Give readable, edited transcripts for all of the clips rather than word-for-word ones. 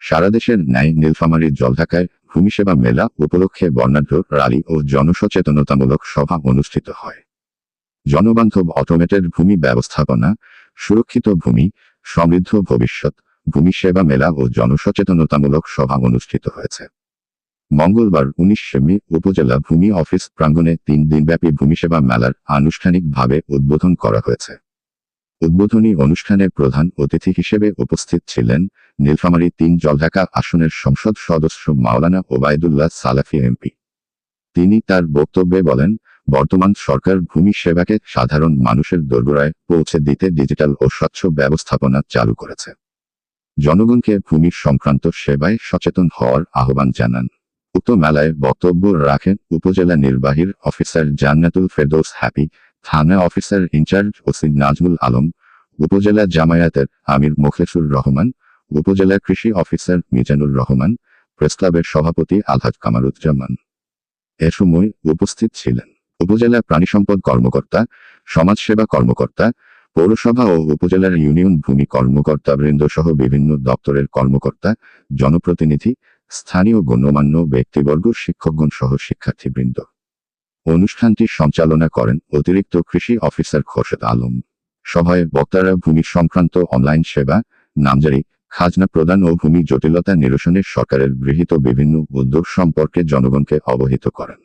সারা দেশের ন্যায় নীলফামারীর জলঢাকায় ভূমি সেবা মেলা উপলক্ষে বর্ণাঢ্য র্যালি ও জনসচেতনতামূলক সভা অনুষ্ঠিত হয়। জনবান্ধব অটোমেটেড ভূমি ব্যবস্থাপনা, সুরক্ষিত ভূমি, সমৃদ্ধ ভবিষ্যৎ, ভূমি সেবা মেলা ও জনসচেতনতামূলক সভা অনুষ্ঠিত হয়েছে। মঙ্গলবার 19 মে উপজেলা ভূমি অফিস প্রাঙ্গণে 3 দিনব্যাপী ভূমি সেবা মেলার আনুষ্ঠানিকভাবে উদ্বোধন করা হয়েছে। উদ্বোধনী অনুষ্ঠানে প্রধান অতিথি হিসেবে উপস্থিত ছিলেন নীলফামারী 3 জলঢাকা আসনের সংসদ সদস্য মাওলানা ওবায়দুল্লাহ সালাফি এমপি। তিনি তার বক্তব্যে বলেন, বর্তমান সরকার ভূমি সেবাকে সাধারণ মানুষের দোরগোড়ায় পৌঁছে দিতে ডিজিটাল ও স্বচ্ছ ব্যবস্থাপনা চালু করেছে। জনগণকে ভূমি সংক্রান্ত সেবায় সচেতন হওয়ার আহ্বান জানান। উক্ত মেলায় বক্তব্য রাখেন উপজেলা নির্বাহী অফিসার জান্নাতুল ফেরদৌস হ্যাপি, থানা officer in charge OC Nazmul Alam, উপজেলা জামায়াতের আমির মোখলেসুর রহমান, উপজেলা কৃষি অফিসার মিজানুর রহমান, প্রেসক্লাবের সভাপতি আলহাজ কামারুজ্জামান। এ সময় উপস্থিত ছিলেন উপজেলা প্রাণিসম্পদ কর্মকর্তা, সমাজসেবা কর্মকর্তা, পৌরসভা ও উপজেলার ইউনিয়ন ভূমি কর্মকর্তাবৃন্দ সহ বিভিন্ন দপ্তরের কর্মকর্তা, জনপ্রতিনিধি, স্থানীয় গণ্যমান্য ব্যক্তিবর্গ, শিক্ষকগণ সহ শিক্ষার্থীবৃন্দ। অনুষ্ঠানটি সঞ্চালনা করেন অতিরিক্ত কৃষি অফিসার খোরশেদ আলম। সভায় বক্তারা ভূমি সংক্রান্ত অনলাইন সেবা, নামজারি, খাজনা প্রদান ও ভূমি জটিলতা নিরসনে সরকারের গৃহীত বিভিন্ন উদ্যোগ সম্পর্কে জনগণকে অবহিত করেন।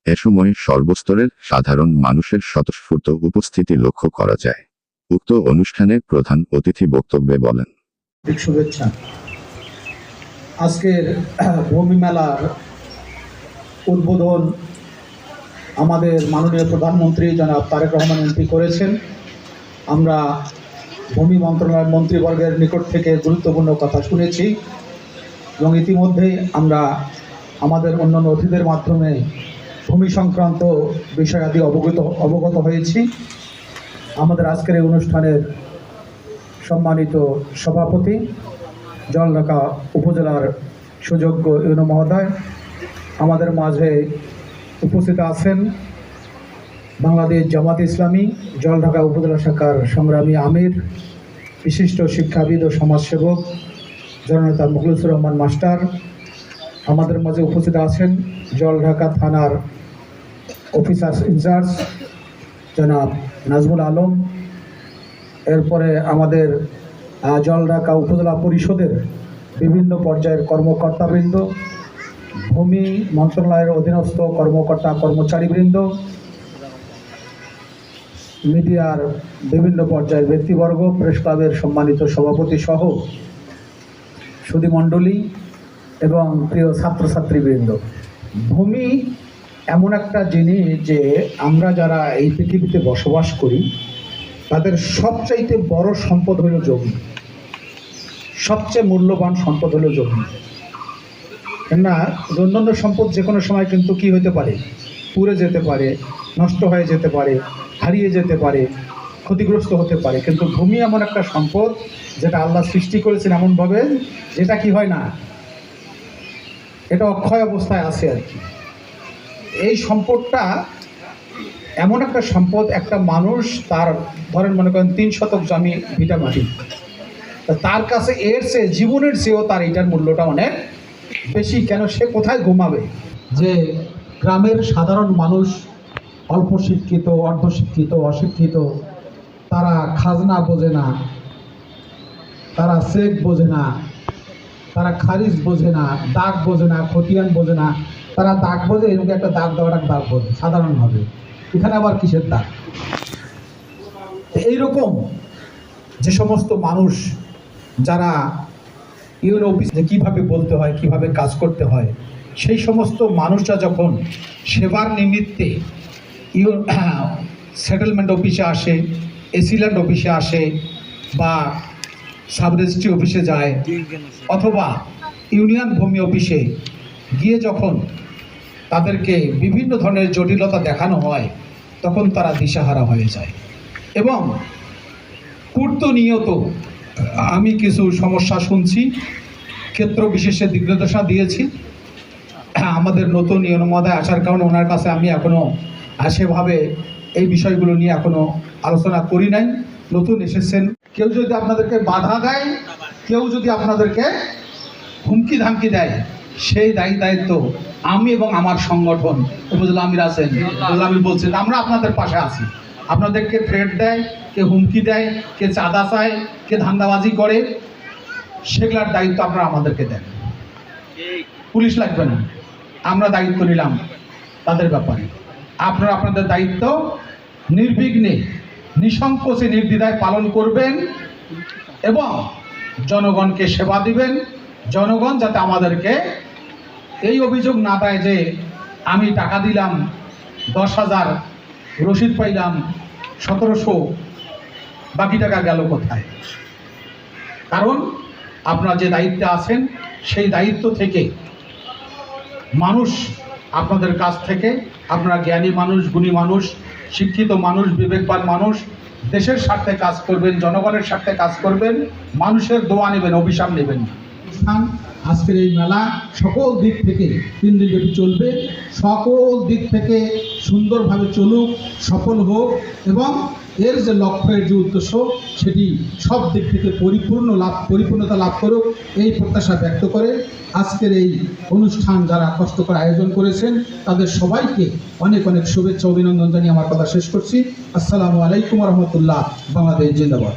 এ সময় সর্বস্তরের সাধারণ মানুষের স্বতঃস্ফূর্ত উপস্থিতি লক্ষ্য করা যায়। উক্ত অনুষ্ঠানে প্রধান অতিথি বক্তব্যে বলেন, শুভেচ্ছা। আজকের ভূমি মেলার উদ্বোধন আমাদের মাননীয় প্রধানমন্ত্রী জনাব তারেক রহমান এমপি করেছেন। আমরা ভূমি মন্ত্রণালয়ের মন্ত্রীবর্গের নিকট থেকে গুরুত্বপূর্ণ কথা শুনেছি এবং ইতিমধ্যেই আমরা আমাদের অন্যান্য অতিথিদের মাধ্যমে ভূমি সংক্রান্ত বিষয়াদি অবগত হয়েছি। আমাদের আজকের এই অনুষ্ঠানের সম্মানিত সভাপতি, জলঢাকা উপজেলার সুযোগ্য ইউনো মহোদয়, আমাদের মাঝে উপস্থিত আছেন বাংলাদেশ জামাত ইসলামী জলঢাকা উপজেলা শাখার সংগ্রামী আমির, বিশিষ্ট শিক্ষাবিদ ও সমাজসেবক জননেতা মুখলেসুর রহমান মাস্টার। আমাদের মাঝে উপস্থিত আছেন জলঢাকা থানার অফিসার ইনচার্জ জনাব নাজমুল আলম। এরপরে আমাদের জলঢাকা উপজেলা পরিষদের বিভিন্ন পর্যায়ের কর্মকর্তাবৃন্দ, ভূমি মন্ত্রণালয়ের অধীনস্থ কর্মকর্তা কর্মচারীবৃন্দ, মিডিয়ার বিভিন্ন পর্যায়ের ব্যক্তিবর্গ, প্রেস ক্লাবের সম্মানিত সভাপতি সহ সুধীমণ্ডলী এবং প্রিয় ছাত্রছাত্রীবৃন্দ। ভূমি এমন একটা জিনিস যে আমরা যারা এই পৃথিবীতে বসবাস করি তাদের সবচাইতে বড় সম্পদ হলো জমি, সবচেয়ে মূল্যবান সম্পদ হলো জমি। কেননা অন্যান্য সম্পদ যে কোনো সময় কিন্তু কি হতে পারে, পুড়ে যেতে পারে, নষ্ট হয়ে যেতে পারে, হারিয়ে যেতে পারে, ক্ষতিগ্রস্ত হতে পারে। কিন্তু ভূমি এমন একটা সম্পদ যেটা আল্লাহ সৃষ্টি করেছেন এমনভাবে যেটা কি হয় না, এটা অক্ষয় অবস্থায় আছে আর কি। এই সম্পদটা এমন একটা সম্পদ, একটা মানুষ তার ধরেন মনে করেন 3 শতক জমি ভিটা মাটি, তার কাছে এর চেয়ে জীবনের চেয়েও তার এটার মূল্যটা অনেক বেশি। কেন, সে কোথায় ঘুমাবে? যে গ্রামের সাধারণ মানুষ, অল্প শিক্ষিত, অর্ধশিক্ষিত, অশিক্ষিত, তারা খাজনা বোঝে না, তারা চেক বোঝে না, তারা খারিজ বোঝে না, দাগ বোঝে না, খতিয়ান বোঝে না। তারা দাগ বোঝে, এরকম একটা দাগ দেওয়ার দাগ বোঝে সাধারণভাবে। এখানে আবার কিসের দাগ? এইরকম যে সমস্ত মানুষ যারা ইউনো অফিসে কীভাবে বলতে হয়, কিভাবে কাজ করতে হয়, সেই সমস্ত মানুষরা যখন সেবার নিমিত্তে সেটেলমেন্ট অফিসে আসে, এসিল্যান্ড অফিসে আসে বা সাব রেজিস্ট্রি অফিসে যায় অথবা ইউনিয়ন ভূমি অফিসে গিয়ে যখন তাদেরকে বিভিন্ন ধরনের জটিলতা দেখানো হয়, তখন তারা দিশাহারা হয়ে যায়। এবং প্রতিনিয়ত আমি কিছু সমস্যা শুনছি, ক্ষেত্র বিশেষে দিক নির্দেশনা দিয়েছি। আমাদের নতুন ইউনো মহোদয় আসার কারণে ওনার কাছে আমি এখনও সেভাবে এই বিষয়গুলো নিয়ে এখনও আলোচনা করি নাই। নতুন এসেছেন, কেউ যদি আপনাদেরকে বাধা দেয়, কেউ যদি আপনাদেরকে হুমকি ধামকি দেয়, সেই দায়িত্ব আমি এবং আমার সংগঠন উপজেলা আমির আছেন, উপজেলা আমির বলছেন আমরা আপনাদের পাশে আছি। আপনাদেরকে থ্রেট দেয়, কে হুমকি দেয়, কে চাঁদা চায়, কে ধান্দাবাজি করে, সেগুলার দায়িত্ব আপনারা আমাদেরকে দেন। পুলিশ লাগবে না, আমরা দায়িত্ব নিলাম তাদের ব্যাপারে। আপনারা আপনাদের দায়িত্ব নির্বিঘ্নে নিঃসংকোচে নির্দ্বিধায় পালন করবেন এবং জনগণকে সেবা দিবেন। জনগণ যাতে আমাদেরকে এই অভিযোগ না দেয় যে আমি টাকা দিলাম 10,000, রসিদ পাইলাম 1700, বাকি টাকা গেল কোথায়। কারণ আপনারা যে দায়িত্বে আছেন সেই দায়িত্ব থেকে মানুষ আপনাদের কাছ থেকে, আপনারা জ্ঞানী মানুষ, গুণী মানুষ, শিক্ষিত মানুষ, বিবেকবান মানুষ, দেশের স্বার্থে কাজ করবেন, জনগণের স্বার্থে কাজ করবেন, মানুষের দোয়া নেবেন, অভিশাপ নেবেন না। আজকের এই মেলা সকল দিক থেকে 3 দিনব্যাপী চলবে, সকল দিক থেকে সুন্দরভাবে চলুক, সফল হোক এবং এর যে লক্ষ্যের যে উদ্দেশ্য সেটি সব দিক থেকে পরিপূর্ণতা লাভ করুক, এই প্রত্যাশা ব্যক্ত করে আজকের এই অনুষ্ঠান যারা কষ্ট করে আয়োজন করেছেন তাদের সবাইকে অনেক অনেক শুভেচ্ছা অভিনন্দন জানিয়ে আমার কথা শেষ করছি। আসসালামু আলাইকুম রহমতুল্লাহ। বাংলাদেশ জিন্দাবাদ।